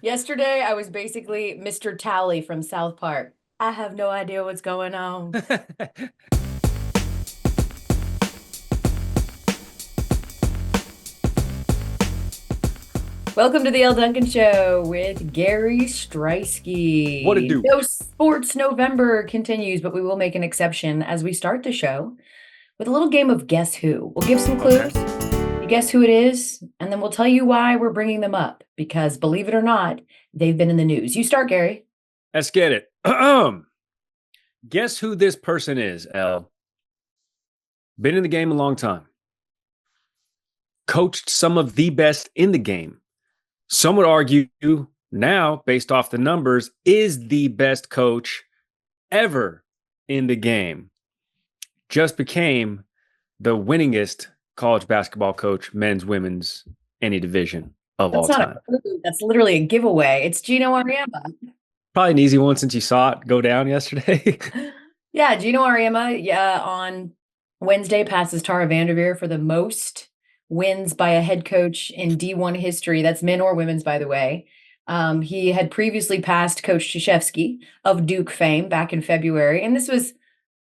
Yesterday, I was basically Mr. Tally from South Park. I have no idea what's going on. Welcome to the Elle Duncan Show with Gary What it Streisky. do? No Sports November continues, but we will make an exception as we start the show with a little game of Guess Who. We'll give some Okay. clues. You guess who it is, and then we'll tell you why we're bringing them up because, believe it or not, they've been in the news. You start, Gary. Let's get it. Guess who this person is, Elle? Been in the game a long time. Coached some of the best in the game. Some would argue now, based off the numbers, is the best coach ever in the game. Just became the winningest college basketball coach, men's, women's, any division of That's all not a time. clue. That's literally a giveaway. It's Geno Auriemma. Probably an easy one since you saw it go down yesterday. Yeah, Geno Auriemma, yeah, on Wednesday passes Tara Vanderveer for the most wins by a head coach in D1 history. That's men or women's, by the way. He had previously passed Coach Krzyzewski of Duke fame back in February. And this was,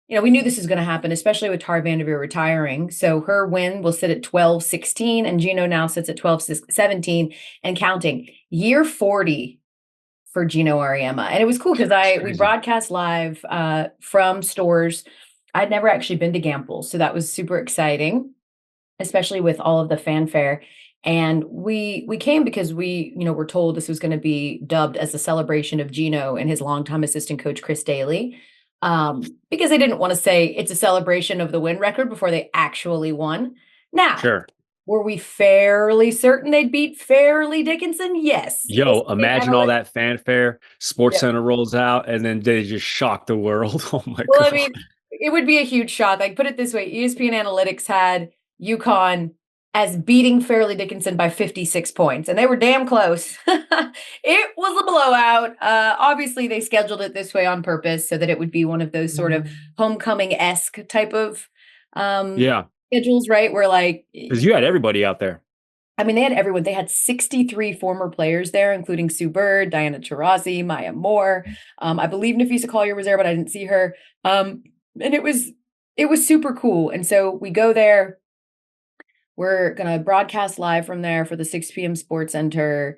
we knew this was going to happen, especially with Tara Vanderveer retiring. So her win will sit at 12-16, and Geno now sits at 12-17 and counting. Year 40 for Geno Auriemma. And it was cool because we broadcast live from stores. I'd never actually been to Gamble, so that was super exciting, especially with all of the fanfare. And we came because we were told this was going to be dubbed as a celebration of Geno and his longtime assistant coach Chris Daly, because they didn't want to say it's a celebration of the win record before they actually won. Now, Sure. were we fairly certain they'd beat Fairleigh Dickinson? Yes. Yo, ESPN imagine all analytics. that fanfare. Sports Yep. Center rolls out, and then they just shock the world. Oh my Well, I god! mean, it would be a huge shock. Like, put it this way, ESPN Analytics had UConn as beating Fairleigh Dickinson by 56 points, and they were damn close. It was a blowout. Obviously, they scheduled it this way on purpose so that it would be one of those sort of homecoming-esque type of Yeah, schedules, right? Where like, because you had everybody out there. I mean, they had everyone. They had 63 former players there, including Sue Bird, Diana Taurasi, Maya Moore. I believe Nafisa Collier was there, but I didn't see her. And it was super cool. And so we go there. We're gonna broadcast live from there for the 6 p.m. Sports Center.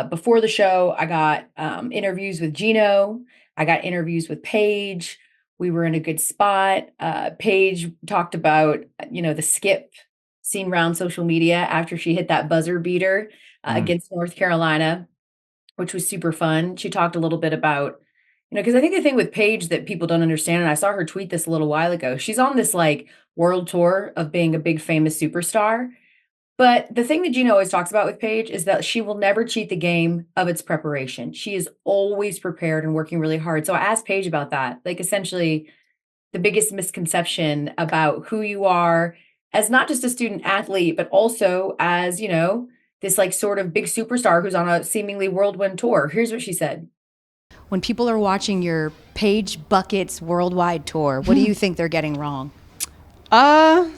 Before the show, I got interviews with Gino. I got interviews with Paige. We were in a good spot. Paige talked about the skip seen around social media after she hit that buzzer beater Mm. against North Carolina, which was super fun. She talked a little bit about, because I think the thing with Paige that people don't understand, and I saw her tweet this a little while ago, she's on this like world tour of being a big famous superstar. But the thing that Gino always talks about with Paige is that she will never cheat the game of its preparation. She is always prepared and working really hard. So I asked Paige about that. Like, essentially, the biggest misconception about who you are as not just a student athlete, but also as, this like sort of big superstar who's on a seemingly whirlwind tour. Here's what she said. When people are watching your Paige Buckets worldwide tour, what do you think they're getting wrong? Uh,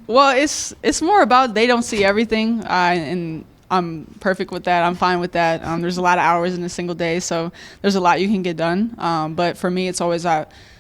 well, it's more about they don't see everything, and I'm perfect with that. I'm fine with that. There's a lot of hours in a single day, so there's a lot you can get done. But for me, it's always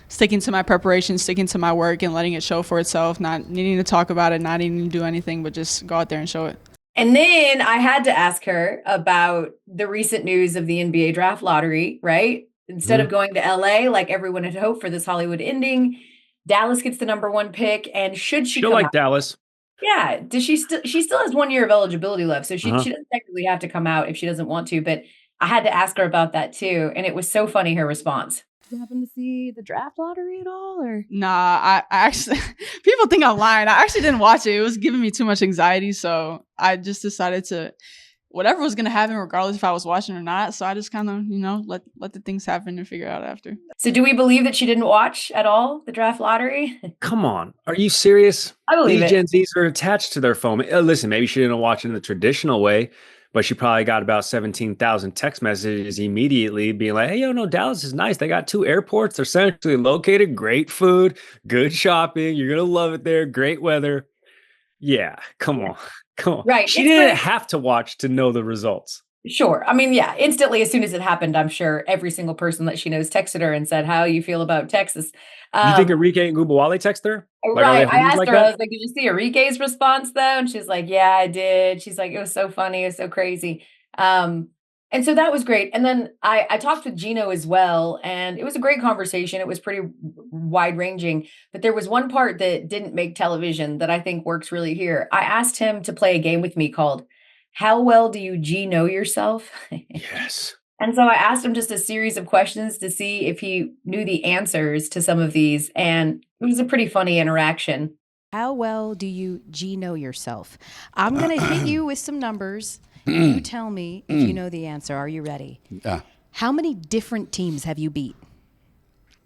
sticking to my preparation, sticking to my work, and letting it show for itself. Not needing to talk about it, not needing to do anything, but just go out there and show it. And then I had to ask her about the recent news of the NBA draft lottery, right? Instead of Mhm. going to LA like everyone had hoped for this Hollywood ending, Dallas gets the number one pick. And should she Still come like out? Dallas. Yeah. Does she still has 1 year of eligibility left. So she Uh-huh. doesn't technically have to come out if she doesn't want to, but I had to ask her about that too. And it was so funny, her response. You happen to see the draft lottery at all, or? Nah, I actually people think I'm lying. I actually didn't watch it. It was giving me too much anxiety, so I just decided to whatever was gonna happen, regardless if I was watching or not. So I just kind of, let the things happen and figure it out after. So do we believe that she didn't watch at all the draft lottery? Come on, are you serious? I believe These it. Gen Zs are attached to their phone. Listen, maybe she didn't watch it in the traditional way, but she probably got about 17,000 text messages immediately being like, hey, yo, no, Dallas is nice. They got two airports. They're centrally located. Great food, good shopping. You're going to love it there. Great weather. Yeah, come Yeah. on. Come on. Right. She It's didn't great. have to watch to know the results. Sure. I mean, yeah, instantly as soon as it happened, I'm sure every single person that she knows texted her and said, "How you feel about Texas?" You think Um, Enrique and Gubawale text her? Like, are they right. I homies asked like her, I that? was like, "Did you see Enrique's response though?" And she's like, "Yeah, I did." She's like, "It was so funny, it was so crazy." Um, and so that was great. And then I talked with Geno as well, and it was a great conversation. It was pretty wide ranging, but there was one part that didn't make television that I think works really here. I asked him to play a game with me called "How Well Do You Know Yourself?" Yes. And so I asked him just a series of questions to see if he knew the answers to some of these, and it was a pretty funny interaction. How well do you know yourself? I'm going to hit you with some numbers. You tell me if you know the answer. Are you ready? Yeah. How many different teams have you beat?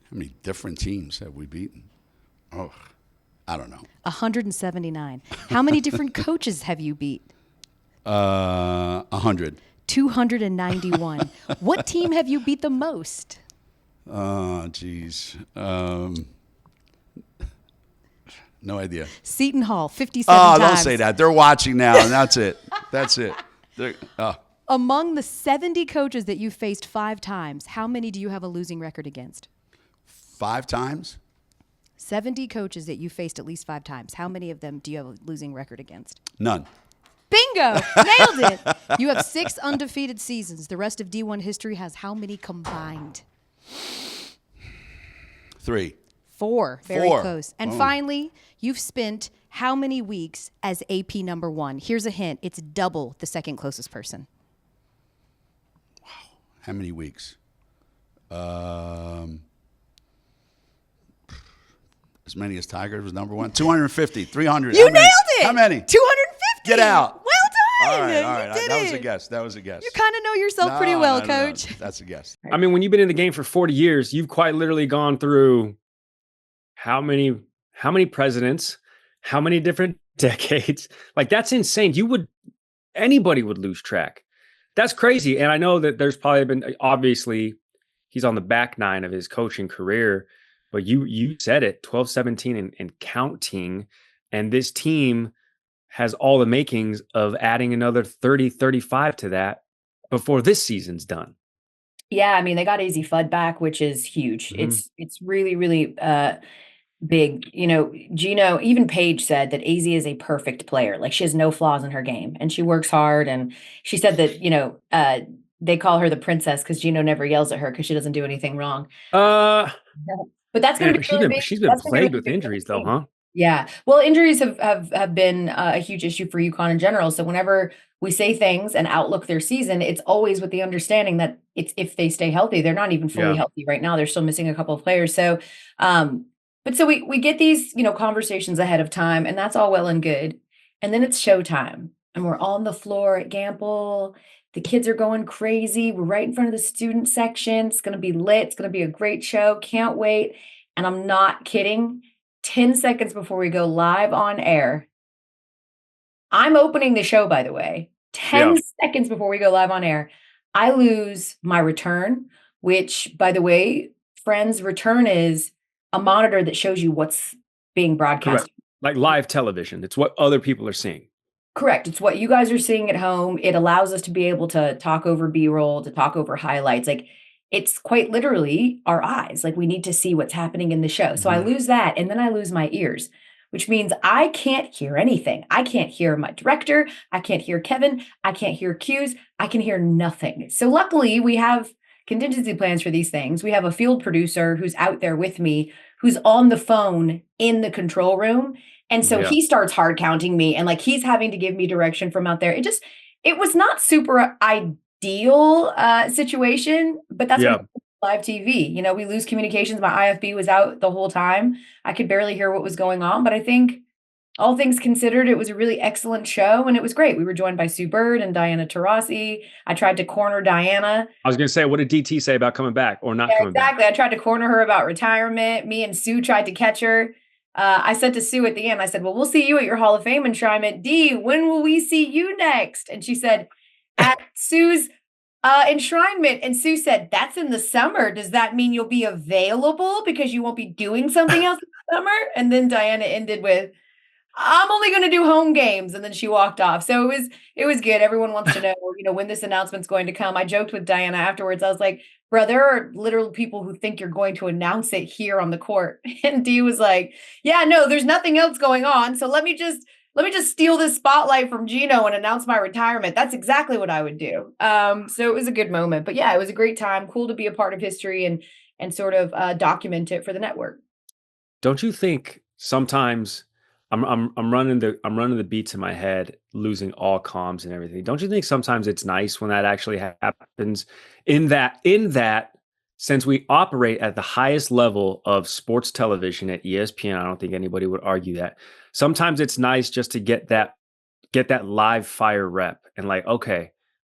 How many different teams have we beaten? Oh, I don't know. 179. How many different coaches have you beat? 100. 291. What team have you beat the most? Oh, geez. No idea. Seton Hall, 57 Oh, times. don't say that. They're watching now, and that's it. That's it. Among the 70 coaches that you faced 5 times, how many do you have a losing record against? 5 times? 70 coaches that you faced at least 5 times. How many of them do you have a losing record against? None. Bingo! Nailed it! You have 6 undefeated seasons. The rest of D1 history has how many combined? 3. 4. Very 4. close. And Oh. finally, you've spent how many weeks as AP number 1? Here's a hint. It's double the second closest person. How many weeks? As many as Tiger was number 1. 250, 300. You nailed it! How many? 250! Get out. Well done! All right. You did That it. was a guess. That was a guess. You kind of know yourself pretty well, Coach. No. That's a guess. I mean, when you've been in the game for 40 years, you've quite literally gone through how many presidents, how many different decades? Like, that's insane. Anybody would lose track. That's crazy. And I know that there's probably been, obviously, he's on the back 9 of his coaching career, but you said it, 12, 17 and counting. And this team has all the makings of adding another 30, 35 to that before this season's done. Yeah, I mean, they got AZ Fudd back, which is huge. Mhm. It's really, really big. You know, Geno, even Paige said that AZ is a perfect player. Like, she has no flaws in her game and she works hard. And she said that, they call her the princess because Geno never yells at her because she doesn't do anything wrong. But that's going to be really big. She's been That's gonna be plagued really with big for the injuries though, team. huh? Yeah. Well, injuries have been a huge issue for UConn in general. So whenever we say things and outlook their season, it's always with the understanding that it's if they stay healthy. They're not even fully Yeah. healthy right now. They're still missing a couple of players. So, but so we get these, conversations ahead of time, and that's all well and good. And then it's showtime, and we're on the floor at Gamble. The kids are going crazy. We're right in front of the student section. It's going to be lit. It's going to be a great show. Can't wait. And I'm not kidding. 10 seconds before we go live on air, I'm opening the show, by the way. 10 seconds before we go live on air, I lose my return, which, by the way, friends, return is a monitor that shows you what's being broadcast. Correct. Like live television. It's what other people are seeing. Correct. It's what you guys are seeing at home. It allows us to be able to talk over B-roll, to talk over highlights. Like, it's quite literally our eyes. Like, we need to see what's happening in the show. So I lose that, and then I lose my ears, which means I can't hear anything. I can't hear my director. I can't hear Kevin. I can't hear cues. I can hear nothing. So luckily, we have contingency plans for these things. We have a field producer who's out there with me, who's on the phone in the control room. And so he starts hard counting me, and like, he's having to give me direction from out there. It was not super ideal situation, but that's what live TV. We lose communications. My IFB was out the whole time. I could barely hear what was going on, but I think all things considered, it was a really excellent show, and it was great. We were joined by Sue Bird and Diana Taurasi. I tried to corner Diana. I was going to say, what did DT say about coming back or not coming exactly. back? I tried to corner her about retirement. Me and Sue tried to catch her. I said to Sue at the end, I said, well, we'll see you at your Hall of Fame enshrinement. D, when will we see you next? And she said, at Sue's enshrinement. And Sue said, that's in the summer. Does that mean you'll be available because you won't be doing something else in the summer? And then Diana ended with, I'm only going to do home games. And then she walked off. So it was good. Everyone wants to know, when this announcement's going to come. I joked with Diana afterwards. I was like, bro, there are literal people who think you're going to announce it here on the court. And Dee was like, yeah, no, there's nothing else going on. So let me just steal this spotlight from Geno and announce my retirement. That's exactly what I would do. So it was a good moment. But yeah, it was a great time. Cool to be a part of history and sort of document it for the network. Don't you think sometimes I'm running the beats in my head, losing all comms and everything. Don't you think sometimes it's nice when that actually happens? In that, since we operate at the highest level of sports television at ESPN, I don't think anybody would argue that. Sometimes it's nice just to get that live fire rep and like, okay,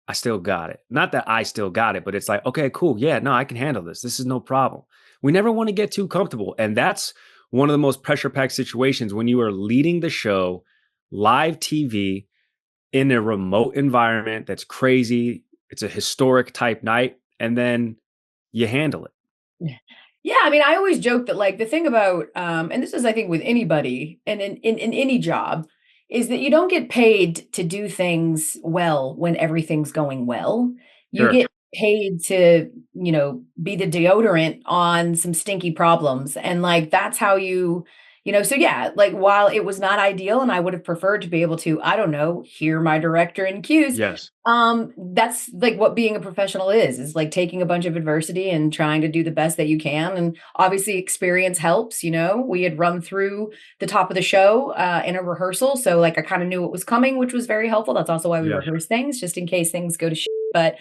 I still got it. Not that I still got it, but it's like, okay, cool. Yeah, no, I can handle this. This is no problem. We never want to get too comfortable. And that's one of the most pressure-packed situations when you are leading the show, live TV, in a remote environment that's crazy. It's a historic type night, and then you handle it. Yeah, I mean, I always joke that like the thing about, and this is I think with anybody and in any job, is that you don't get paid to do things well when everything's going well. You Sure. get paid to, be the deodorant on some stinky problems. And like that's how so yeah, like while it was not ideal and I would have preferred to be able to, I don't know, hear my director in cues. Yes. That's like what being a professional is like taking a bunch of adversity and trying to do the best that you can. And obviously experience helps, we had run through the top of the show in a rehearsal. So like I kind of knew what was coming, which was very helpful. That's also why we rehearse things just in case things go to shit. But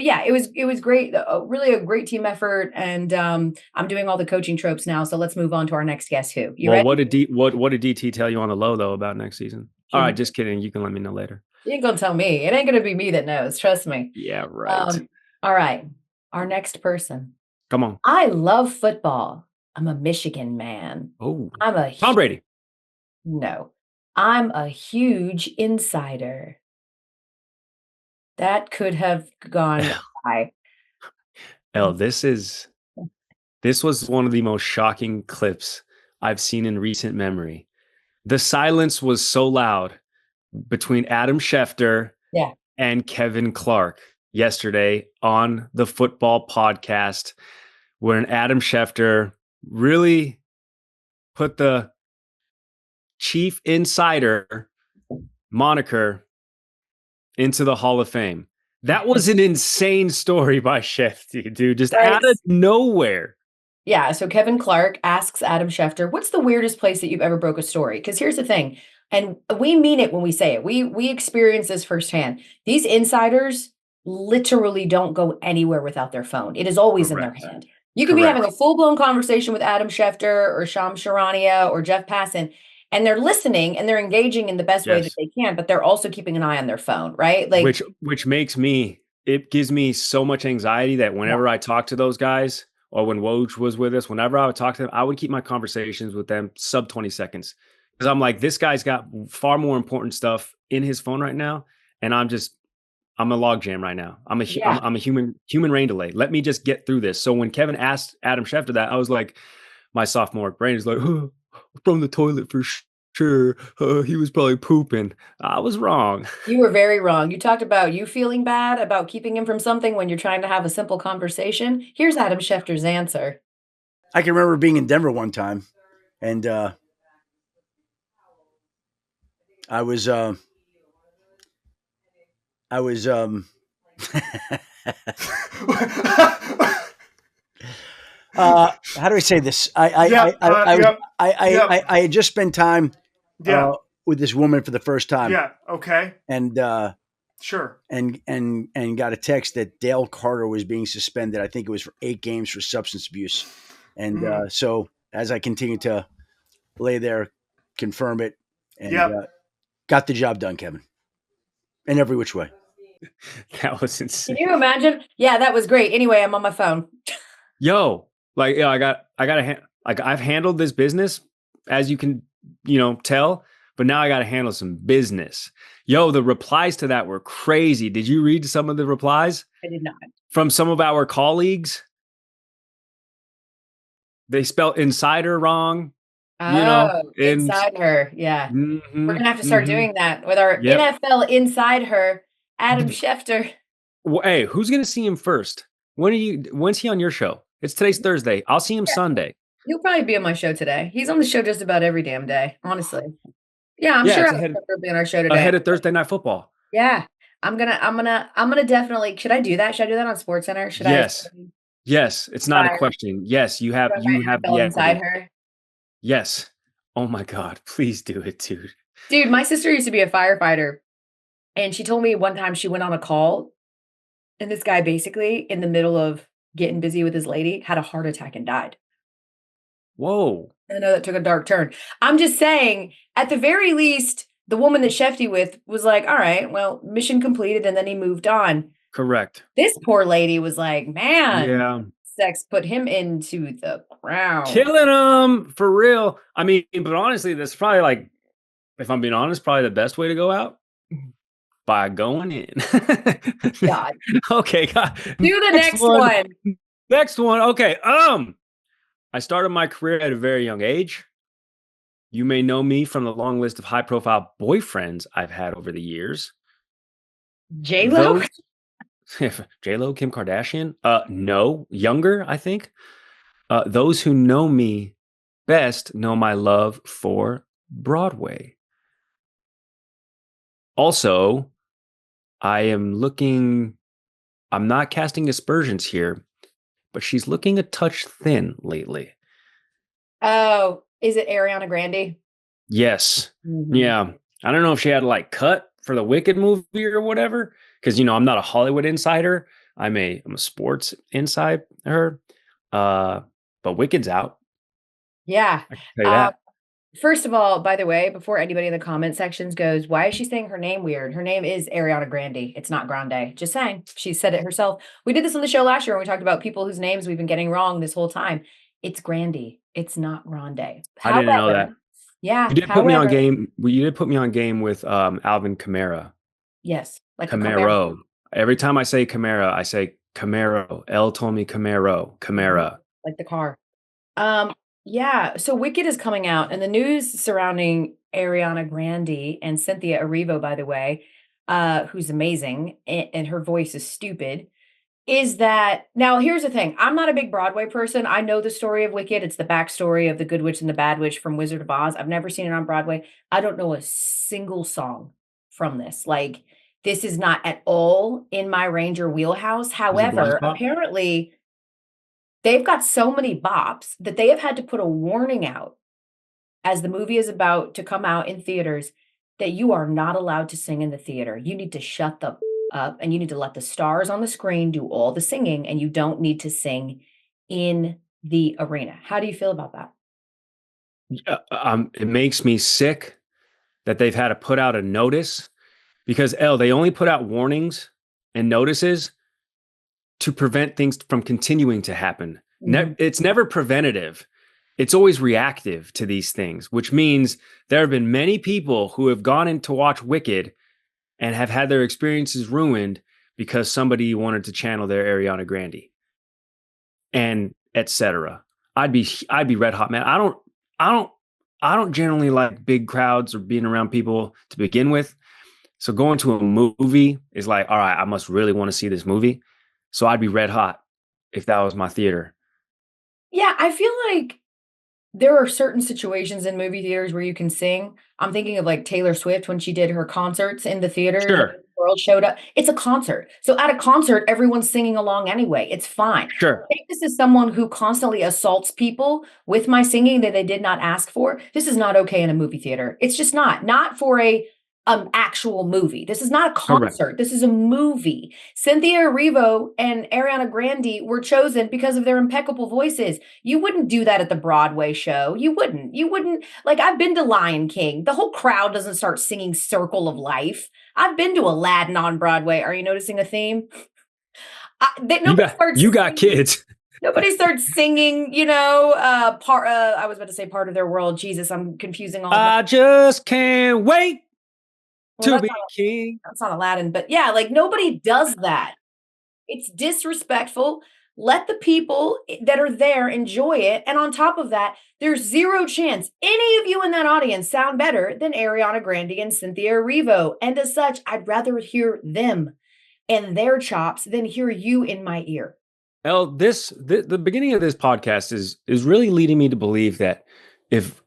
yeah, it was great. Really a great team effort. And I'm doing all the coaching tropes now. So let's move on to our next guess who. You ready? What did DT tell you on the low though about next season? All right, just kidding. You can let me know later. You ain't gonna tell me. It ain't gonna be me that knows. Trust me. Yeah, right. All right. Our next person. Come on. I love football. I'm a Michigan man. Oh, I'm Tom Brady. No. I'm a huge insider. That could have gone by. Elle, this was one of the most shocking clips I've seen in recent memory. The silence was so loud between Adam Schefter and Kevin Clark yesterday on the football podcast, where Adam Schefter really put the chief insider moniker into the Hall of Fame. That was an insane story by Schefter, dude, just out of nowhere. Yeah, so Kevin Clark asks Adam Schefter, what's the weirdest place that you've ever broke a story? Because here's the thing, and we mean it when we say it. We experience this firsthand. These insiders literally don't go anywhere without their phone. It is always in their hand. You could be having a full-blown conversation with Adam Schefter or Shams Charania or Jeff Passan, and they're listening and they're engaging in the best way that they can, but they're also keeping an eye on their phone, right? Like which gives me so much anxiety that whenever I talk to those guys, or when Woj was with us, whenever I would talk to them, I would keep my conversations with them sub 20 seconds. Because I'm like, this guy's got far more important stuff in his phone right now. And I'm a logjam right now. I'm a human rain delay. Let me just get through this. So when Kevin asked Adam Schefter that, I was like, my sophomore brain is like, from the toilet for sure. He was probably pooping. I was wrong. You were very wrong. You talked about you feeling bad about keeping him from something when you're trying to have a simple conversation. Here's Adam Schefter's answer. I can remember being in Denver one time, and I was how do I say this? I had just spent time with this woman for the first time. Yeah. Okay. And sure. And got a text that Dale Carter was being suspended. I think it was for 8 games for substance abuse. And so as I continued to lay there, confirm it, and got the job done, Kevin, in every which way. That was insane. Can you imagine? Yeah, that was great. Anyway, I'm on my phone. I've handled this business, as you can, tell, but now I got to handle some business. The replies to that were crazy. Did you read some of the replies? I did not. From some of our colleagues. They spelled insider wrong. Oh, and inside her. Yeah. We're mhm, gonna have to start mhm. doing that with our Yep. NFL inside her, Adam Schefter. Well, hey, who's gonna see him first? When's he on your show? It's today's Thursday. I'll see him Sunday. He'll probably be on my show today. He's on the show just about every damn day, honestly. Yeah, I'm Yeah, sure it's Adam Schefter will be on our show today. ahead of Thursday Night Football. Yeah. I'm gonna definitely should I do that? Should I do that on SportsCenter? Should Yes. Yes, it's not a Fire. question. Yes, you have I the NFL inside equity. her? Yes. Oh my God, please do it, dude. Dude, my sister used to be a firefighter, and she told me one time she went on a call, and this guy basically, in the middle of getting busy with his lady, had a heart attack and died. Whoa. I know that took a dark turn. I'm just saying, at the very least, the woman that Shefty with was like, all right, well, mission completed, and then he moved on. Correct. This poor lady was like, man, Yeah. sex put him into the ground. Killing him for real. I mean, but honestly, that's probably like, if I'm being honest, probably the best way to go out by going in. God. Okay, God. Do the next one. Next one. Okay. I started my career at a very young age. You may know me from the long list of high-profile boyfriends I've had over the years. J-Lo? J-Lo, Kim Kardashian? No, younger, I think. Those who know me best know my love for Broadway. Also, I'm not casting aspersions here, but she's looking a touch thin lately. Oh, is it Ariana Grande? Yes. Mhm. Yeah. I don't know if she had like cut for the Wicked movie or whatever, because I'm not a Hollywood insider. I'm a sports insider. But Wicked's out. Yeah. I can tell you that. First of all, by the way, before anybody in the comment sections goes, why is she saying her name weird? Her name is Ariana Grande. It's not Grande. Just saying. She said it herself. We did this on the show last year when we talked about people whose names we've been getting wrong this whole time. It's Grande. It's not Grande. I didn't know that. Yeah. You did put me on game. You did put me on game with Alvin Kamara. Yes. Like Camaro. Every time I say Camara, I say Camaro. Elle told me Camaro. Camara. Like the car. Yeah. So Wicked is coming out, and the news surrounding Ariana Grande and Cynthia Erivo, by the way, who's amazing, and her voice is stupid, is that now here's the thing. I'm not a big Broadway person. I know the story of Wicked. It's the backstory of the Good Witch and the Bad Witch from Wizard of Oz. I've never seen it on Broadway. I don't know a single song from this. Like, this is not at all in my range or wheelhouse. However, apparently they've got so many bops that they have had to put a warning out as the movie is about to come out in theaters that you are not allowed to sing in the theater. You need to shut the up and you need to let the stars on the screen do all the singing, and you don't need to sing in the arena. How do you feel about that? It makes me sick that they've had to put out a notice, because they only put out warnings and notices to prevent things from continuing to happen. It's never preventative. It's always reactive to these things, which means there have been many people who have gone in to watch Wicked and have had their experiences ruined because somebody wanted to channel their Ariana Grande and etc. I'd be red hot, man. I don't generally like big crowds or being around people to begin with. So going to a movie is like, all right, I must really want to see this movie. So I'd be red hot if that was my theater. Yeah, I feel like there are certain situations in movie theaters where you can sing. I'm thinking of like Taylor Swift when she did her concerts in the theater. Sure. The world showed up. It's a concert. So at a concert, everyone's singing along anyway. It's fine. Sure. I think this is someone who constantly assaults people with my singing that they did not ask for. This is not okay in a movie theater. It's just not for a actual movie. This is not a concert. Correct. This is a movie. Cynthia Erivo and Ariana Grande were chosen because of their impeccable voices. You wouldn't do that at the Broadway show. You wouldn't. Like, I've been to Lion King. The whole crowd doesn't start singing Circle of Life. I've been to Aladdin on Broadway. Are you noticing a theme? You got kids. Nobody starts singing, I was about to say Part of Their World. Jesus, I'm confusing all I just can't wait to be king. That's not Aladdin, but yeah, like nobody does that. It's disrespectful. Let the people that are there enjoy it. And on top of that, there's zero chance any of you in that audience sound better than Ariana Grande and Cynthia Erivo. And as such, I'd rather hear them and their chops than hear you in my ear. Elle, the beginning of this podcast is really leading me to believe that if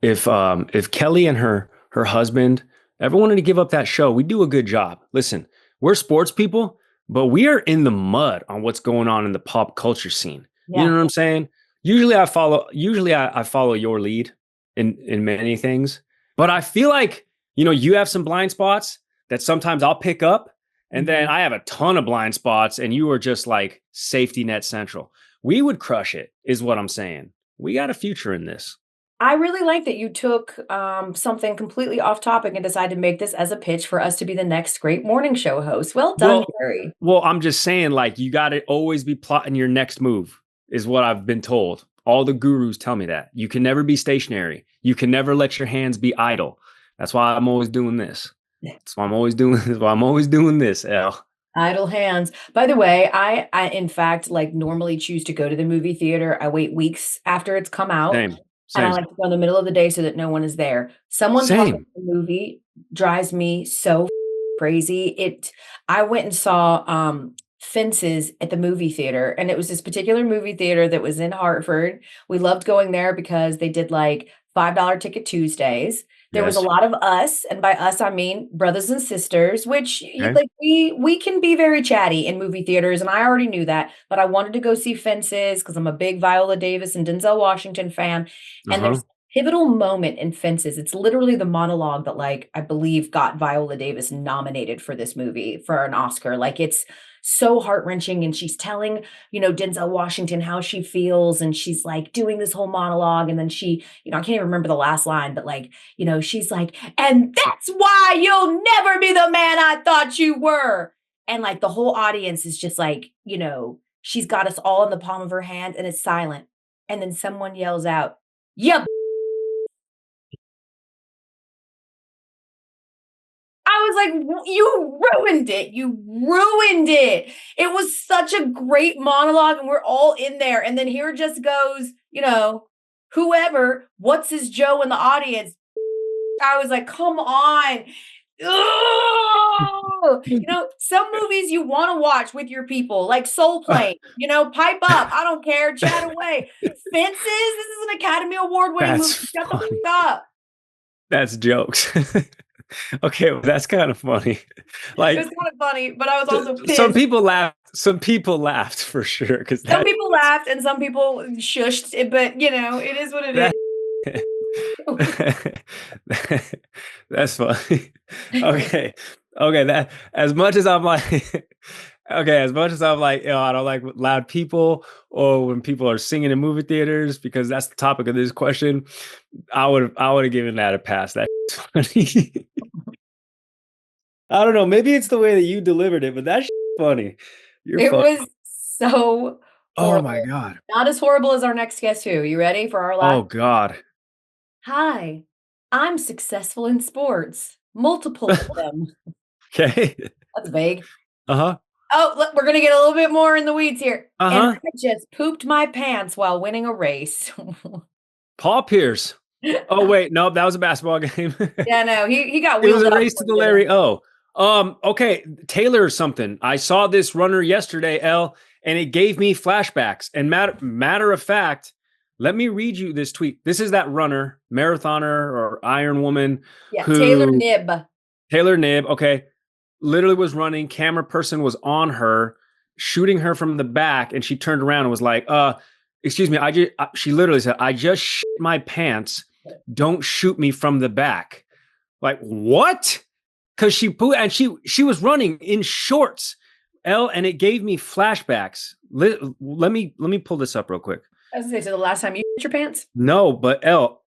Kelly and her husband ever wanted to give up that show, we do a good job. Listen, we're sports people, but we are in the mud on what's going on in the pop culture scene. Yeah. You know what I'm saying? Usually I follow your lead in many things, but I feel like, you have some blind spots that sometimes I'll pick up, and then I have a ton of blind spots, and you are just like safety net central. We would crush it, is what I'm saying. We got a future in this. I really like that you took something completely off topic and decided to make this as a pitch for us to be the next great morning show host. Well done, Gary. Well, I'm just saying, like, you got to always be plotting your next move, is what I've been told. All the gurus tell me that. You can never be stationary. You can never let your hands be idle. That's why I'm always doing this. That's why I'm always doing this. I'm always doing this, Elle. Idle hands. By the way, I in fact like normally choose to go to the movie theater. I wait weeks after it's come out. Same. And I like to go in the middle of the day so that no one is there. Someone talking about the movie drives me so crazy. I went and saw Fences at the movie theater, and it was this particular movie theater that was in Hartford. We loved going there because they did like $5 ticket Tuesdays. There was a lot of us, and by us I mean brothers and sisters, which like we can be very chatty in movie theaters, and I already knew that, but I wanted to go see Fences because I'm a big Viola Davis and Denzel Washington fan. And there's a pivotal moment in Fences. It's literally the monologue that, like, I believe got Viola Davis nominated for this movie for an Oscar. Like, it's so heart-wrenching, and she's telling, Denzel Washington how she feels, and she's like doing this whole monologue, and then she, I can't even remember the last line, but like, she's like, and that's why you'll never be the man I thought you were. And like the whole audience is just like, she's got us all in the palm of her hand, and it's silent. And then someone yells out, "Yep." I was like, you ruined it. You ruined it. It was such a great monologue, and we're all in there. And then here just goes, whoever, what's his Joe in the audience. I was like, come on. Some movies you want to watch with your people, like Soul Plane, pipe up. I don't care. Chat away. Fences. This is an Academy Award winning movie. Shut the fuck up. That's jokes. Okay, well, that's kind of funny. Like, it was kind of funny, but I was also pissed. Some people laughed for sure, because some people laughed and some people shushed it, but it is what it is. That's funny. Okay. That as much as I'm like, I don't like loud people or when people are singing in movie theaters, because that's the topic of this question. I would have given that a pass. That's funny. I don't know. Maybe it's the way that you delivered it, but that's funny. It was so horrible. Oh my God. Not as horrible as our next guest who. You ready for our last? Oh God. Hi, I'm successful in sports. Multiple of them. Okay. That's vague. Uh-huh. Oh, look, we're going to get a little bit more in the weeds here. Uh-huh. And I just pooped my pants while winning a race. Paul Pierce. Oh, wait. No, that was a basketball game. Yeah, no, he got It wheeled was a up race to the Larry O. Okay, Taylor or something. I saw this runner yesterday, Elle, and it gave me flashbacks. And matter of fact, let me read you this tweet. This is that runner, marathoner or Iron Woman. Yeah, Taylor Knibb. Taylor Knibb, okay. Literally was running. Camera person was on her, shooting her from the back, and she turned around and was like, excuse me, she literally said, I just shit my pants. Don't shoot me from the back. Like, what? Because she was running in shorts, Elle, and it gave me flashbacks. Let me pull this up real quick. I was going to say, so the last time you shit your pants? No, but Elle,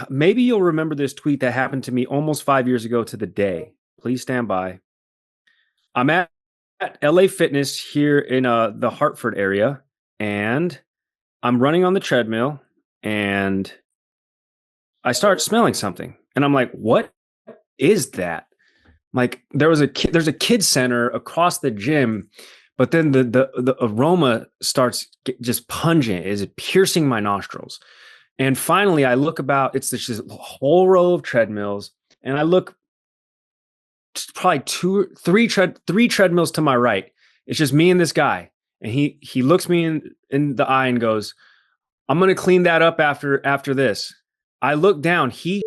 maybe you'll remember this tweet that happened to me almost 5 years ago to the day. Please stand by. I'm at LA Fitness here in the Hartford area, and I'm running on the treadmill, and I start smelling something, and I'm like, what is that? Like, there's a kids center across the gym, but then the aroma starts just pungent. Is piercing my nostrils. And finally, I look about. It's this whole row of treadmills, and I look probably three treadmills to my right. It's just me and this guy, and he looks me in the eye and goes, "I'm gonna clean that up after this." I look down. He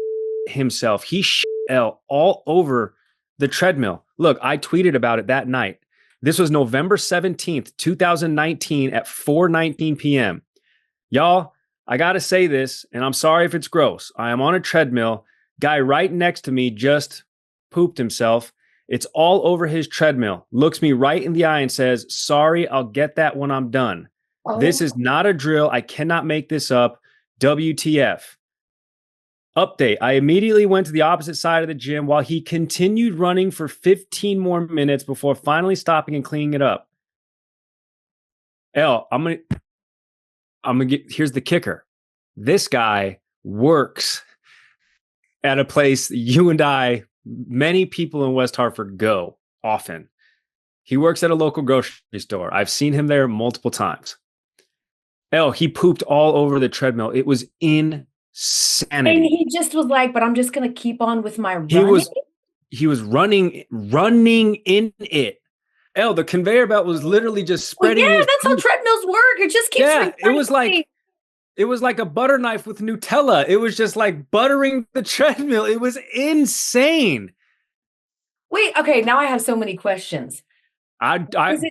Elle all over the treadmill. Look, I tweeted about it that night. This was November 17th, 2019 at 4:19 p.m. Y'all, I got to say this, and I'm sorry if it's gross. I am on a treadmill. Guy right next to me just pooped himself. It's all over his treadmill. Looks me right in the eye and says, "Sorry, I'll get that when I'm done." Oh. This is not a drill. I cannot make this up. WTF. Update. I immediately went to the opposite side of the gym while he continued running for 15 more minutes before finally stopping and cleaning it up. Elle, I'm gonna get, here's the kicker. This guy works at a place you and I, many people in West Hartford go often. He works at a local grocery store. I've seen him there multiple times. Elle, he pooped all over the treadmill. It was insanity. And he just was like, "But I'm just gonna keep on with my running." He was running in it. Elle, the conveyor belt was literally just spreading. Well, yeah, that's how treadmills work. It just keeps. Yeah, it was like a butter knife with Nutella. It was just like buttering the treadmill. It was insane. Wait, okay, now I have so many questions. I probably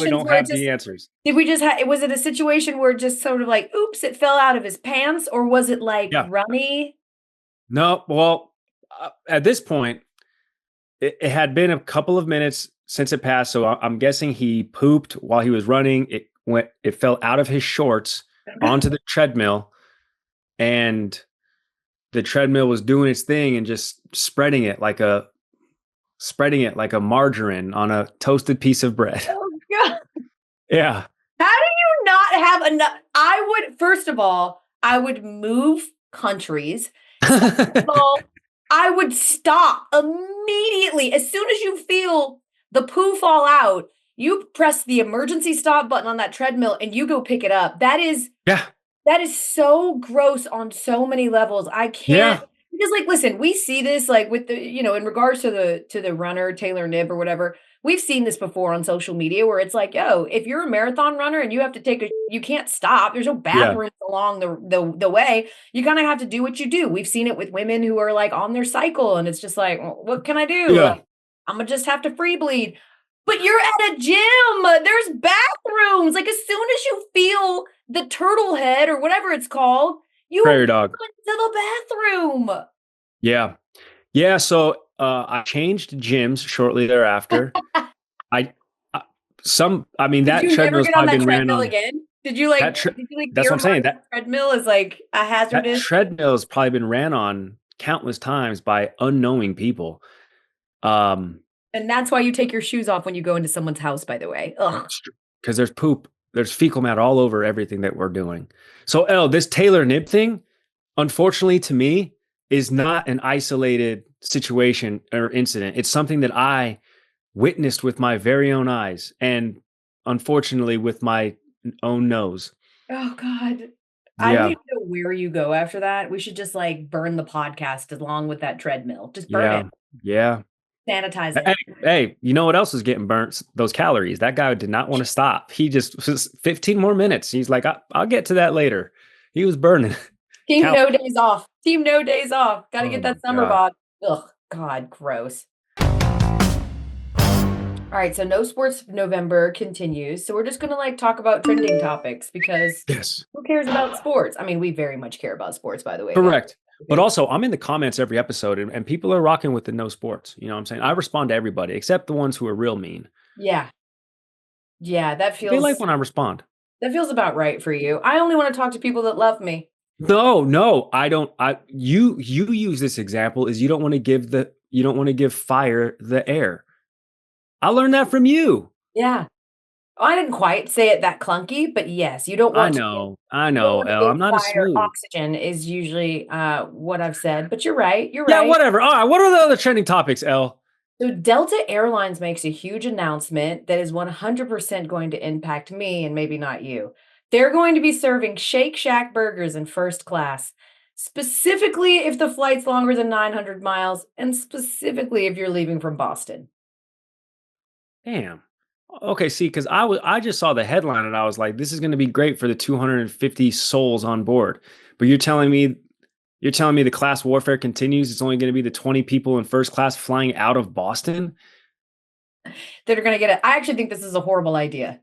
don't have the answers. Did we just was it a situation where just sort of like, oops, it fell out of his pants, or was it like runny? No, well, at this point, it had been a couple of minutes since it passed, so I'm guessing he pooped while he was running. It fell out of his shorts onto the treadmill, and the treadmill was doing its thing and just spreading it like a margarine on a toasted piece of bread. Oh God. Yeah. How do you not have enough? First of all, I would move countries. Second of all, I would stop immediately. As soon as you feel the poo fall out, you press the emergency stop button on that treadmill and you go pick it up. That is so gross on so many levels. I can't. Because listen, we see this with the, in regards to the runner, Taylor Knibb or whatever, we've seen this before on social media where it's like, yo, if you're a marathon runner and you have to you can't stop. There's no bathrooms along the way. You kind of have to do what you do. We've seen it with women who are on their cycle and it's just like, well, what can I do? Yeah. I'm going to just have to free bleed. But you're at a gym. There's bathrooms. As soon as you feel the turtle head or whatever it's called, you prairie dog to the bathroom. Yeah. Yeah. So I changed gyms shortly thereafter. That treadmill's probably been ran on again. Did you that's what I'm saying. That treadmill is a hazardous. That treadmill has probably been ran on countless times by unknowing people. And that's why you take your shoes off when you go into someone's house, by the way. Because there's poop. There's fecal matter all over everything that we're doing. So, Elle, this Taylor Knibb thing, unfortunately to me, is not an isolated situation or incident. It's something that I witnessed with my very own eyes and unfortunately with my own nose. Oh, God. I don't even know where you go after that. We should just burn the podcast along with that treadmill. Just burn it. Yeah. Sanitize it. Hey, you know what else is getting burnt? Those calories. That guy did not want to stop. He just was 15 more minutes. He's like, I'll get to that later. He was burning. Team no days off. Team no days off. Got to get that summer bod. Ugh, God, gross. All right, so No Sports November continues. So we're just going to talk about trending topics because who cares about sports? I mean, we very much care about sports, by the way. Correct. But also, I'm in the comments every episode, and people are rocking with the no sports. You know what I'm saying? I respond to everybody, except the ones who are real mean. Yeah. Yeah, that feels... They like when I respond. That feels about right for you. I only want to talk to people that love me. No, I don't. You use this example is you don't want to give fire the air. I learned that from you. Yeah. I didn't quite say it that clunky, but yes, you don't want I know, Elle. I'm not a smooth. Oxygen is usually what I've said, but you're right. Yeah, whatever. All right, what are the other trending topics, Elle? So Delta Airlines makes a huge announcement that is 100% going to impact me and maybe not you. They're going to be serving Shake Shack burgers in first class, specifically if the flight's longer than 900 miles, and specifically if you're leaving from Boston. Damn. Okay, see, because I just saw the headline and I was like, this is going to be great for the 250 souls on board. But you're telling me the class warfare continues. It's only going to be the 20 people in first class flying out of Boston. That are going to get it. I actually think this is a horrible idea.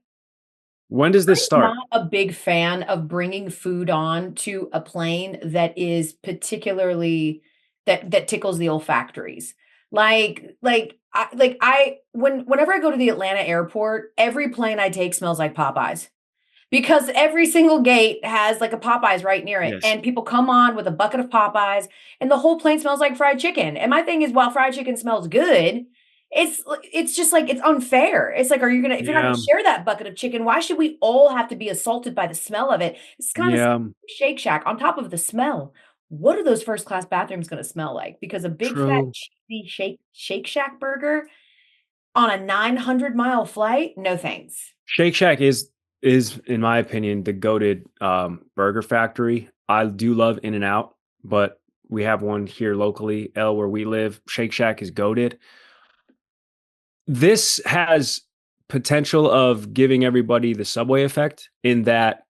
When does this start? Not a big fan of bringing food on to a plane that is particularly that tickles the olfactories. Whenever I go to the Atlanta airport, every plane I take smells like Popeyes. Because every single gate has like a Popeyes right near it, Yes. and people come on with a bucket of Popeyes, and the whole plane smells like fried chicken. And my thing is, while fried chicken smells good, it's just like it's unfair. It's like, if you're not gonna Yeah. share that bucket of chicken, why should we all have to be assaulted by the smell of it? It's kind of Yeah. Shake Shack on top of the smell. What are those first class bathrooms gonna smell like? Because a big fat True. cheesy Shake Shack burger on a 900-mile flight? No thanks. Shake Shack is in my opinion the goated burger factory. I do love In and Out, but we have one here locally, Elle, where we live. Shake Shack is goated. This has potential of giving everybody the Subway effect in that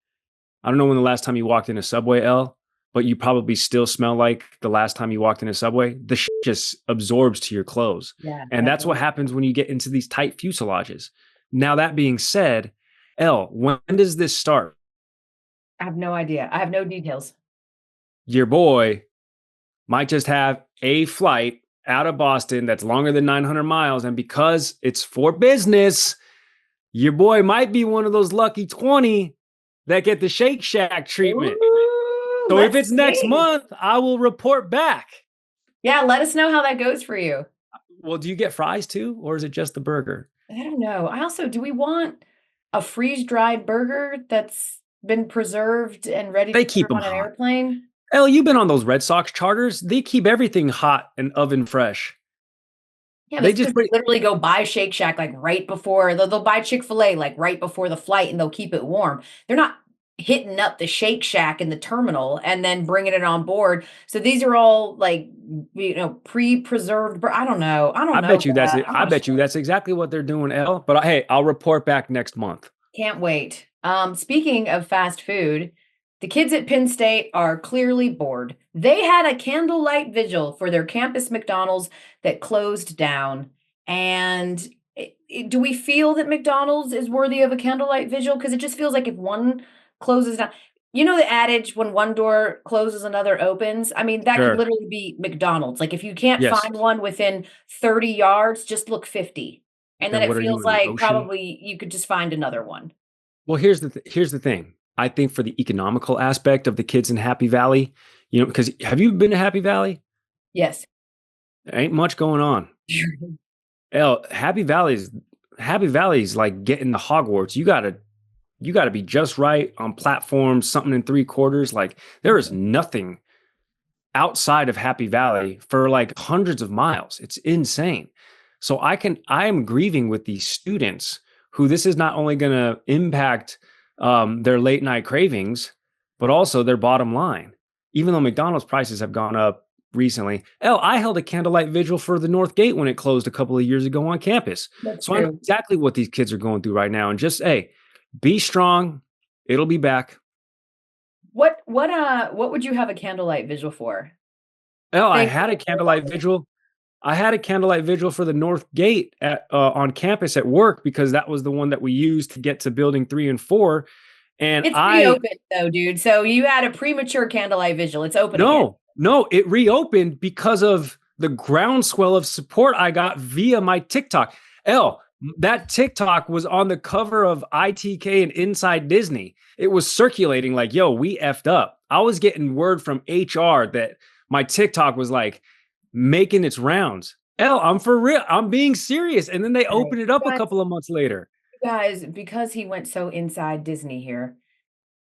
I don't know when the last time you walked in a Subway, Elle, but you probably still smell like the last time you walked in a Subway. The shit just absorbs to your clothes. Yeah. And that's what happens when you get into these tight fuselages. Now, that being said, Elle, when does this start? I have no idea. I have no details. Your boy might just have a flight out of Boston that's longer than 900 miles. And because it's for business, your boy might be one of those lucky 20 that get the Shake Shack treatment. Ooh, So if let's it's next see. month, I will report back. Yeah, let us know how that goes for you. Well, do you get fries too, or is it just the burger? I don't know. Do we want a freeze-dried burger that's been preserved and ready They to keep serve them on an hot. airplane? Elle, you've been on those Red Sox charters. They keep everything hot and oven fresh. Yeah, They they just just literally go buy Shake Shack like right before they'll buy Chick-fil-A like right before the flight, and they'll keep it warm. They're not hitting up the Shake Shack in the terminal and then bringing it on board. So these are all like, pre-preserved. I don't know. I don't I know. bet you that's Brad. it. I'm I not bet you sure. that's exactly what they're doing, Elle. But hey, I'll report back next month. Can't wait. Speaking of fast food, the kids at Penn State are clearly bored. They had a candlelight vigil for their campus McDonald's that closed down. And do we feel that McDonald's is worthy of a candlelight vigil? Because it just feels like if one closes down, you know the adage, when one door closes, another opens. I mean, that could Sure. literally be McDonald's. Like if you can't Yes. find one within 30 yards, just look 50. And then Then it what are you feels in the like ocean? probably you could just find another one. Well, here's the thing. I think for the economical aspect of the kids in Happy Valley, because have you been to Happy Valley? Yes. There ain't much going on. Elle, Happy Valley's like getting to Hogwarts. You gotta be just right on platforms, something in 3/4. Like there is nothing outside of Happy Valley for like hundreds of miles. It's insane. So I am grieving with these students who this is not only going to impact their late night cravings, but also their bottom line. Even though McDonald's prices have gone up recently. I held a candlelight vigil for the North Gate when it closed a couple of years ago on campus. That's So I know true. exactly what these kids are going through right now. And just, hey, be strong. It'll be back. What would you have a candlelight vigil for? I Thank had a you. candlelight vigil. I had a candlelight vigil for the North Gate on campus at work because that was the one that we used to get to building 3 and 4. And It's reopened though, dude. So you had a premature candlelight vigil. It's open again. No, it reopened because of the groundswell of support I got via my TikTok. That TikTok was on the cover of ITK and Inside Disney. It was circulating like, yo, we effed up. I was getting word from HR that my TikTok was like making its rounds. I'm for real. I'm being serious. And then they opened it up a couple of months later. Guys, because he went so inside Disney here,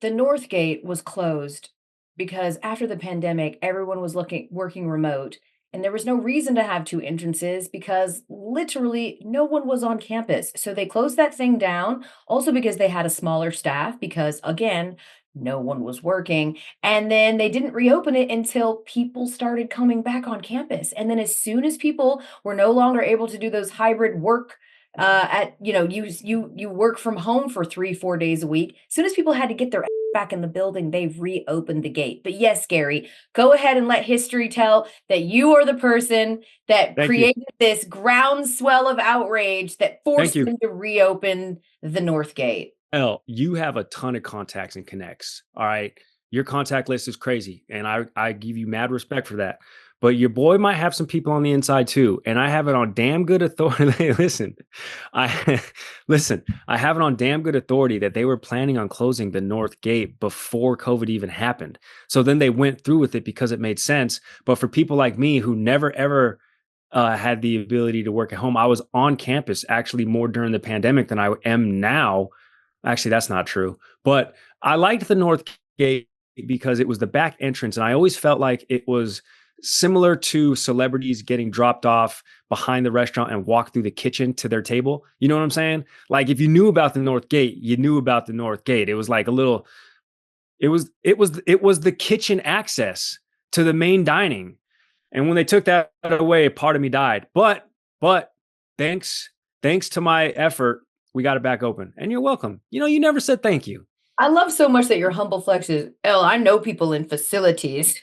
the North Gate was closed because after the pandemic, everyone was working remote, And there was no reason to have two entrances because literally no one was on campus. So they closed that thing down, also because they had a smaller staff, because again, no one was working. And then they didn't reopen it until people started coming back on campus. And then as soon as people were no longer able to do those hybrid work at, you work from home for 3-4 days a week. As soon as people had to get their back in the building, they reopened the gate. But yes, Gary, go ahead and let history tell that you are the person that Thank you. created this groundswell of outrage that forced you. them to reopen the North Gate. Elle, you have a ton of contacts and connects. All right. Your contact list is crazy. And I give you mad respect for that. But your boy might have some people on the inside too. And I have it on damn good authority. I have it on damn good authority that they were planning on closing the North Gate before COVID even happened. So then they went through with it because it made sense. But for people like me who never, ever had the ability to work at home, I was on campus actually more during the pandemic than I am now. Actually, that's not true. But I liked the North Gate because it was the back entrance. And I always felt like it was similar to celebrities getting dropped off behind the restaurant and walk through the kitchen to their table. You know what I'm saying? Like if you knew about the North Gate, you knew about the North Gate. It was like a little, it was the kitchen access to the main dining. And when they took that away, part of me died. But thanks to my effort, we got it back open. And you're welcome. You never said thank you. I love so much that your humble flex is, Elle, I know people in facilities.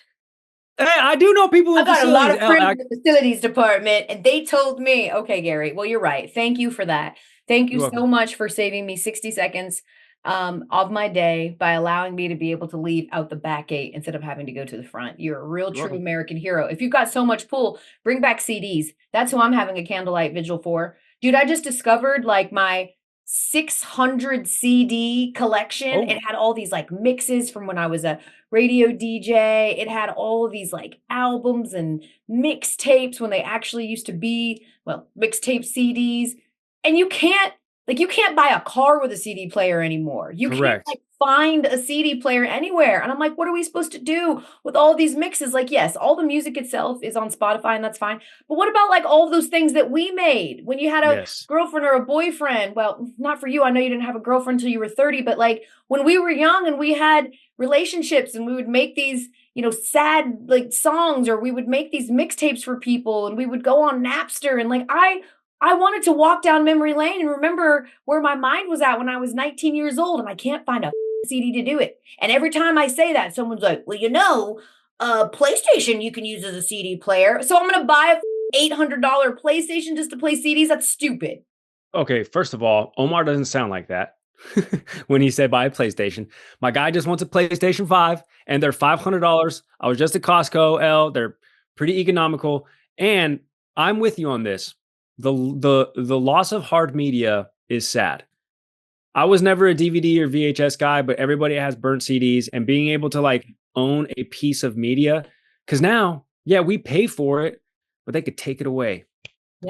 Hey, I do know people in facilities. I've got a lot of friends in the facilities department, and they told me, okay, Gary, well, you're right. Thank you for that. Thank you so much for saving me 60 seconds of my day by allowing me to be able to leave out the back gate instead of having to go to the front. You're a real true American hero. If you've got so much pull, bring back CDs. That's who I'm having a candlelight vigil for. Dude, I just discovered like my 600 CD collection. It had all these like mixes from when I was a radio DJ. It had all of these like albums and mixtapes when they actually used to be, mixtape CDs. And you can't buy a car with a CD player anymore. You can't find a CD player anywhere. And I'm like, what are we supposed to do with all these mixes? Like, yes, all the music itself is on Spotify and that's fine. But what about like all of those things that we made when you had a girlfriend or a boyfriend? Well, not for you. I know you didn't have a girlfriend until you were 30, but like when we were young and we had relationships and we would make these, sad like songs, or we would make these mixtapes for people and we would go on Napster. And like, I wanted to walk down memory lane and remember where my mind was at when I was 19 years old, and I can't find a CD to do it. And every time I say that, someone's like, well, PlayStation you can use as a CD player. So I'm going to buy a $800 PlayStation just to play CDs. That's stupid. Okay, first of all, Omar doesn't sound like that when he said buy a PlayStation. My guy just wants a PlayStation 5 and they're $500. I was just at Costco, Elle. They're pretty economical. And I'm with you on this. The loss of hard media is sad. I was never a DVD or VHS guy, but everybody has burnt CDs, and being able to like own a piece of media, because now, we pay for it, but they could take it away.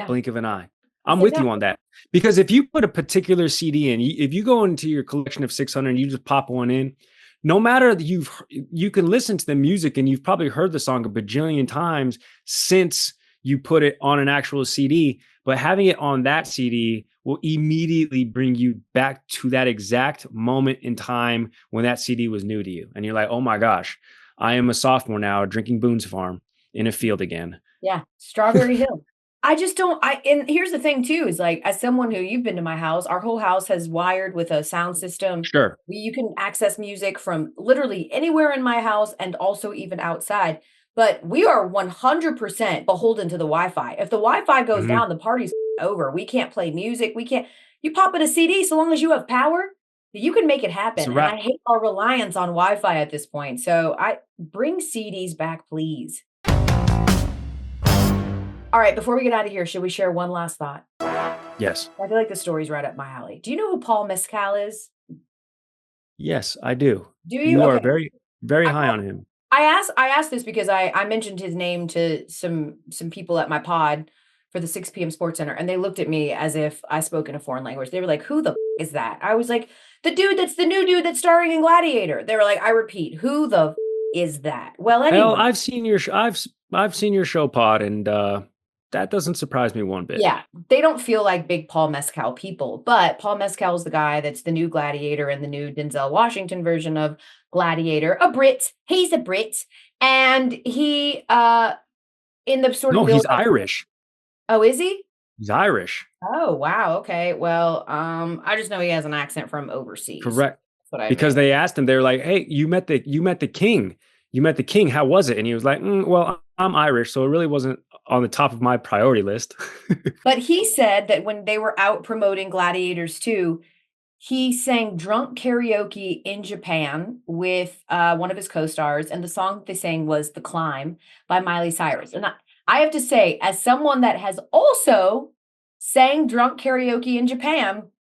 Blink of an eye. I'm with you on that. Because if you put a particular CD in, if you go into your collection of 600 and you just pop one in, no matter you can listen to the music and you've probably heard the song a bajillion times since you put it on an actual CD, but having it on that CD will immediately bring you back to that exact moment in time when that CD was new to you. And you're like, oh my gosh, I am a sophomore now drinking Boone's Farm in a field again. Yeah. Strawberry Hill. I just don't, and here's the thing too, is like, as someone who you've been to my house, our whole house has wired with a sound system. Sure. You can access music from literally anywhere in my house and also even outside. But we are 100% beholden to the Wi-Fi. If the Wi-Fi goes down, the party's over. We can't play music. You pop in a CD, so long as you have power, you can make it happen. And I hate our reliance on Wi-Fi at this point. So I bring CDs back, please. All right, before we get out of here, should we share one last thought? Yes. I feel like the story's right up my alley. Do you know who Paul Mescal is? Yes, I do. Do you? You are very, very high on him. I asked this because I mentioned his name to some people at my pod for the 6 p.m. Sports Center, and they looked at me as if I spoke in a foreign language. They were like, who the is that? I was like, the new dude that's starring in Gladiator. They were like, I repeat, who the is that? Well, Elle, anyway. I've seen your I've seen your show pod, and that doesn't surprise me one bit. Yeah, they don't feel like big Paul Mescal people, but Paul Mescal is the guy that's the new Gladiator and the new Denzel Washington version of Gladiator. A Brit. He's a Brit. And he in the sort of No, build he's up. Irish. Oh, is he? He's Irish. Oh, wow. Okay. Well, I just know he has an accent from overseas. Correct. That's what I Because mean. they asked him, they're like, "Hey, you met the king. You met the king. How was it?" And he was like, "Well, I'm Irish, so it really wasn't on the top of my priority list." But he said that when they were out promoting Gladiators 2, he sang drunk karaoke in Japan with one of his co-stars, and the song that they sang was "The Climb" by Miley Cyrus. And I have to say, as someone that has also sang drunk karaoke in Japan,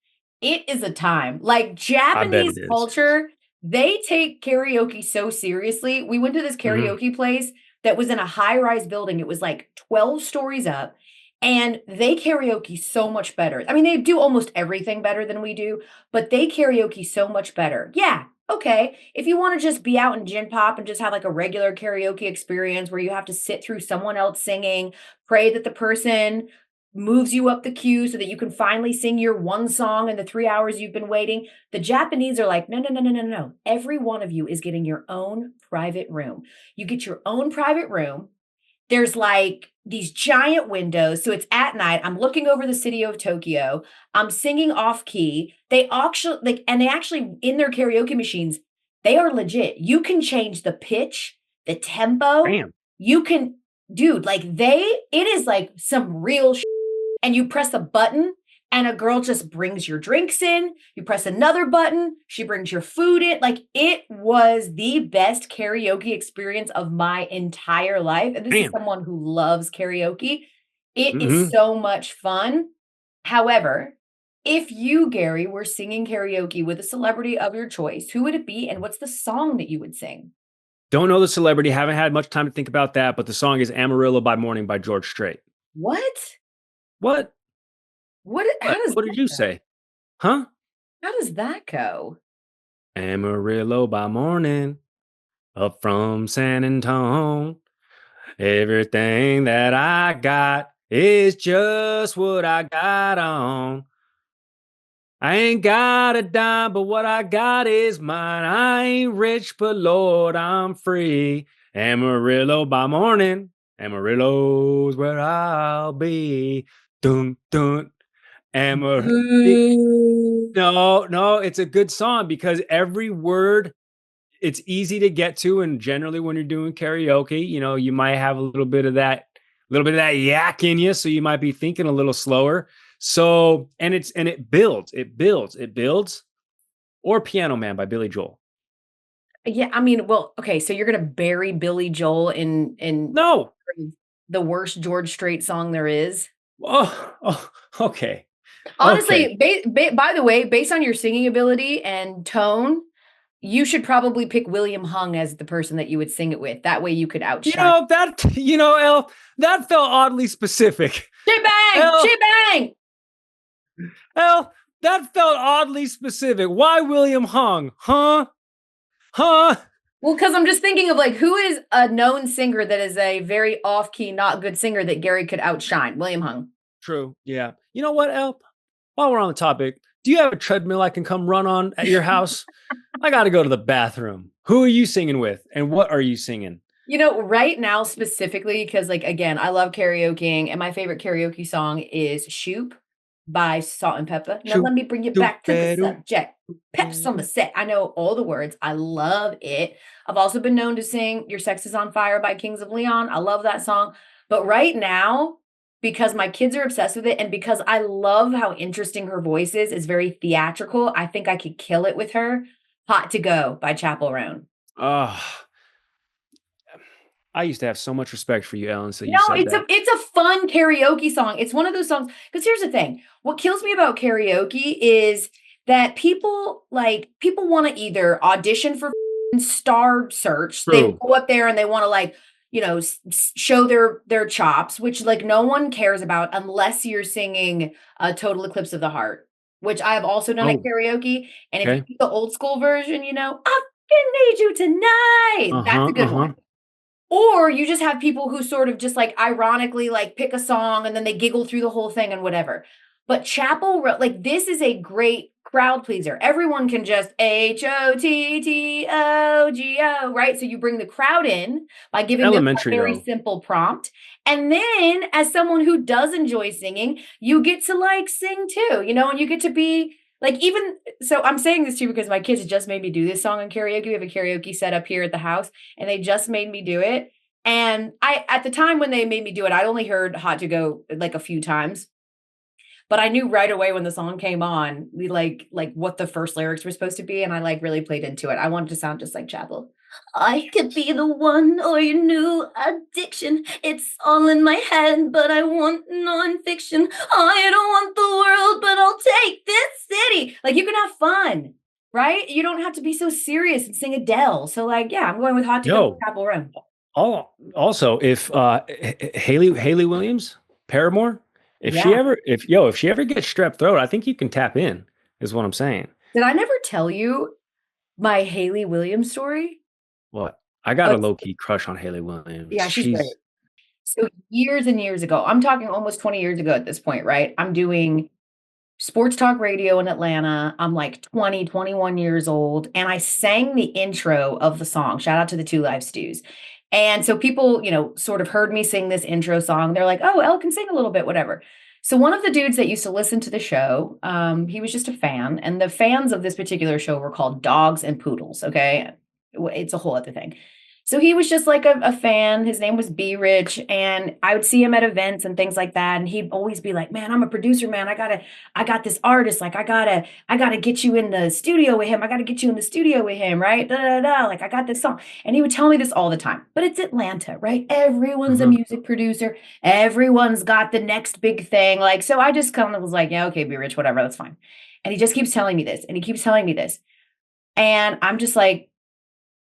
it is a time. Like Japanese it is. culture, they take karaoke so seriously. We went to this karaoke place that was in a high-rise building. It was like 12 stories up. And they karaoke so much better. I mean, they do almost everything better than we do, but they karaoke so much better. Yeah, okay. If you want to just be out in gin pop and just have like a regular karaoke experience where you have to sit through someone else singing, pray that the person moves you up the queue so that you can finally sing your one song in the 3 hours you've been waiting. The Japanese are like, no, no, no, no, no, no. Every one of you is getting your own private room. You get your own private room. There's like these giant windows. So it's at night. I'm looking over the city of Tokyo. I'm singing off key. They actually in their karaoke machines, they are legit. You can change the pitch, the tempo. Damn. You can, dude, it is like some real shit. And you press a button and a girl just brings your drinks in. You press another button, she brings your food in. Like, it was the best karaoke experience of my entire life. And this is someone who loves karaoke. It is so much fun. However, if you, Gary, were singing karaoke with a celebrity of your choice, who would it be and what's the song that you would sing? Don't know the celebrity. Haven't had much time to think about that, but the song is "Amarillo by Morning" by George Strait. What? What? What Did you say? Huh? How does that go? Amarillo by morning, up from San Antone. Everything that I got is just what I got on. I ain't got a dime, but what I got is mine. I ain't rich, but Lord, I'm free. Amarillo by morning, Amarillo's where I'll be. Dun, dun. No, it's a good song because every word, it's easy to get to, and generally when you're doing karaoke, you might have a little bit of that yak in you, so you might be thinking a little slower. So, and it builds. Or Piano Man by Billy Joel. Yeah, I mean, well, okay, so you're gonna bury Billy Joel in No, the worst George Strait song there is. Oh, okay. Honestly, by the way, based on your singing ability and tone, you should probably pick William Hung as the person that you would sing it with. That way you could outshine. Elle, that felt oddly specific. Shit-bang! Elle, that felt oddly specific. Why William Hung? Huh? Well, because I'm just thinking of who is a known singer that is a very off-key, not good singer that Gary could outshine? William Hung. True. Yeah. You know what, Elle? While we're on the topic, do you have a treadmill I can come run on at your house? I got to go to the bathroom. Who are you singing with? And what are you singing? Right now specifically, because again, I love karaokeing, and my favorite karaoke song is Shoop by Salt and Pepper. Now let me bring you back to the subject. Peps on the set. I know all the words. I love it. I've also been known to sing Your Sex is on Fire by Kings of Leon. I love that song. But right now, because my kids are obsessed with it and because I love how interesting her voice is very theatrical, I think I could kill it with her. Hot to Go by Chappell Roan. I used to have so much respect for you, Ellen. So it's a fun karaoke song. It's one of those songs. Because here's the thing: what kills me about karaoke is that people want to either audition for Star Search. True. They go up there and they want to show their chops, which no one cares about unless you're singing Total Eclipse of the Heart, which I have also done at karaoke. And if you do the old school version, I need you tonight. That's a good one. Or you just have people who sort of just like ironically like pick a song and then they giggle through the whole thing and whatever. But chapel, like this is a great crowd pleaser. Everyone can just HOTTOGO, right? So you bring the crowd in by giving them a very simple prompt. And then as someone who does enjoy singing, you get to like sing too, you know, and you get to be like, even, so I'm saying this too because my kids just made me do this song on karaoke. We have a karaoke set up here at the house and they just made me do it. And at the time when they made me do it, I only heard Hot to Go like a few times. But I knew right away when the song came on, we like what the first lyrics were supposed to be. And I like really played into it. I wanted to sound just like Chapel. I could be the one or your new addiction. It's all in my head, but I want nonfiction. I don't want the world, but I'll take this city. Like you can have fun, right? You don't have to be so serious and sing Adele. So like, yeah, I'm going with Hot to Go, Chapel Room. Also, if Haley Williams, Paramore, if she ever gets strep throat, I think you can tap in, is what I'm saying. Did I never tell you my Haley Williams story? What? I got a low-key crush on Haley Williams. Yeah, she's great. So years and years ago, I'm talking almost 20 years ago at this point, right? I'm doing sports talk radio in Atlanta. I'm like 20, 21 years old. And I sang the intro of the song. Shout out to the 2 Live Stews. And so people, you know, sort of heard me sing this intro song. They're like, oh, Elle can sing a little bit, whatever. So one of the dudes that used to listen to the show, he was just a fan. And the fans of this particular show were called dogs and poodles. Okay. It's a whole other thing. So he was just like a fan. His name was B Rich. And I would see him at events and things like that. And he'd always be like, man, I'm a producer, man. I got this artist. Like, I gotta get you in the studio with him. I gotta get you in the studio with him. Right. Da, da, da. Like, I got this song. And he would tell me this all the time, but it's Atlanta, right? Everyone's a music producer. Everyone's got the next big thing. Like, so I just kind of was like, yeah, okay, B Rich, whatever. That's fine. And he just keeps telling me this and he keeps telling me this. And I'm just like,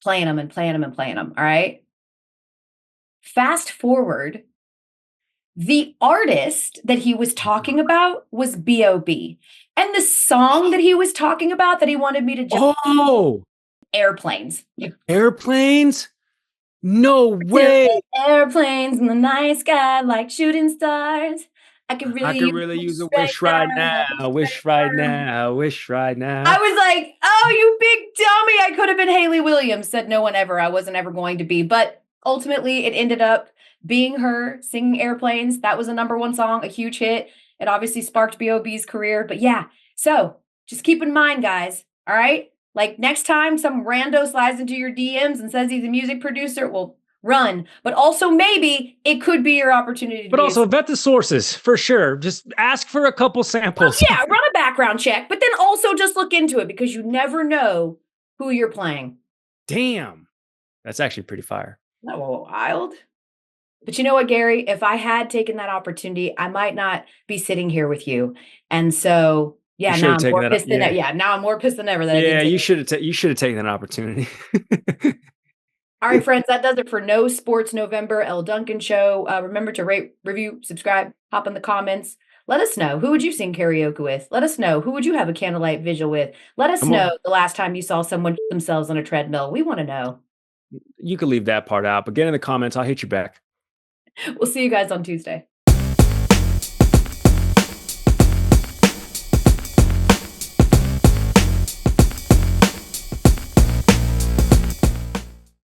playing them. All right. Fast forward, the artist that he was talking about was B.O.B. And the song that he was talking about that he wanted me to jump Airplanes. Airplanes? No way. Airplanes in the night sky like shooting stars. I could really use a wish right now. Wish right now. I was like, oh, you big dummy. I could have been Haley Williams. Said no one ever. I wasn't ever going to be. But ultimately, it ended up being her singing Airplanes. That was a #1 song, a huge hit. It obviously sparked B.O.B.'s career. But yeah, so just keep in mind, guys. All right. Like next time some rando slides into your DMs and says he's a music producer, well, run. But also maybe it could be your opportunity. But also vet the sources for sure. Just ask for a couple samples. Well, yeah, run a background check, but then also just look into it because you never know who you're playing. Damn. That's actually pretty fire. Not wild. But you know what, Gary? If I had taken that opportunity, I might not be sitting here with you. And so, yeah, now I'm more pissed than ever. Yeah, now I'm more pissed than ever. You should have taken that opportunity. All right, friends, that does it for No Sports November, Elle Duncan Show. Remember to rate, review, subscribe, hop in the comments. Let us know, who would you sing karaoke with? Let us know, who would you have a candlelight vigil with? Let us know the last time you saw someone themselves on a treadmill. We want to know. You can leave that part out, but get in the comments. I'll hit you back. We'll see you guys on Tuesday.